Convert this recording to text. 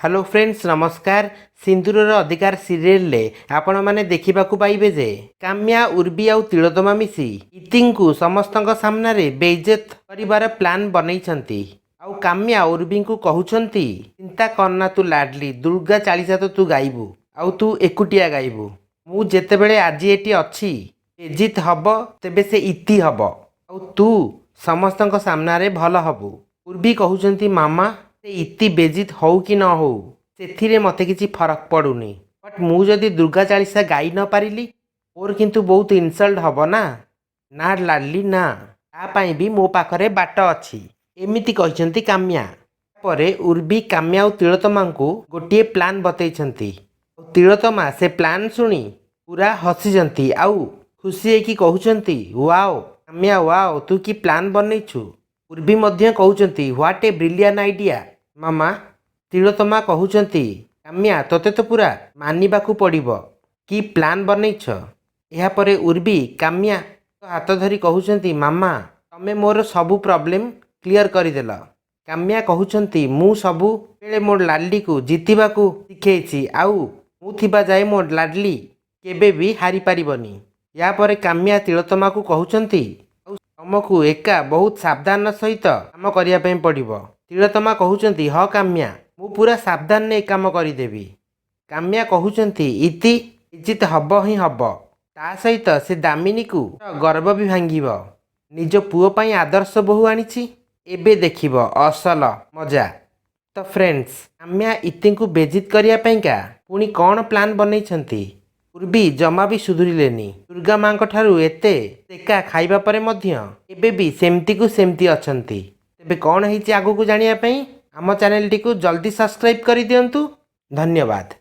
Hello friends नमस्कार। सिंदूरर अधिकार serial ले आपण माने देखा पाइबे जे काम्या उर्वी आउ तिलोत्तमा मिसी इतिंकु समस्तक सामने बेइज्जत करिवार प्लान बनैछंती। आउ काम्या उर्वी को कहउछंती चिंता करना तू लाडली दुर्गा चालीसा तो तू गाइबू आउ तू एकुटिया गाइबू। मु जेतेबेले आज एटी अछि बेजित हब तेबे से इति हब आउ तू समस्तक सामने भल हबू। उर्वी कहउछंती मामा से इति बेजित हो कि न हो से मते किसी फरक पड़ुनी, बट मु जदि दुर्गा चालीसा गाई न पारिली मोर किंतु बहुत इनसल्ट हब ना ना लाडली ना तापाई भी मो पाखरे बाट अछि एमिति कहिसंती काम्या। परे उर्वी काम्या और तिलोत्तमा को गोटे प्लान बतैछंती। तिलोत्तमा से प्लान सुनी पूरा हसीजंती आउ खुशी होइकी कहउछंती वाओ काम्या वाओ तू की प्लान बनैछु। उर्वी मध्य कहउछंती व्हाट ए ब्रिलियंट आइडिया मामा। तिलोत्तमा कहउछंती काम्या तोते तो पूरा मानिबाकू पड़िबो कि प्लान बनैछ। एहा परे उर्वी काम्या हाथ धरी कहउछंती मामा तमे मोर सबू प्रॉब्लम क्लियर करदेल। काम्या कहउछंती मु सबू बेले मोर लाडली को जितिबाकू सिखेछि आउ मु थिबा जाए मोर लाडली केबे भी हारी पारिबनी। या परे काम्या तिलोत्तमा को कहउछंती तुमको एका बहुत सावधान सहित काम करिया पई पड़िबो। तिलोत्तमा कहउछंती ह काम्या मु पूरा सावधान ने काम करिदेवी। काम्या कहउछंती इति इजित हब ही हब ता सहित से दामिनी को गर्व भी भांगिबो। निज पुओ पई आदर्श बहु आनिछि एबे देखिबो असल मजा। तो फ्रेंड्स काम्या इति को बेजित करिया पईका पुणी कौन प्लान बनैछंती। उर्वी जमा भी सुधुरिलेनी। दुर्गा माँ ठारू एते टेका खाइबा परे मध्य एबे भी सेमती को सेमती अछंती। तेबे कौन ହେଇଛି आगु को जानिया पई आम चैनल टी को जल्दी सब्सक्राइब कर दियंतु। धन्यवाद।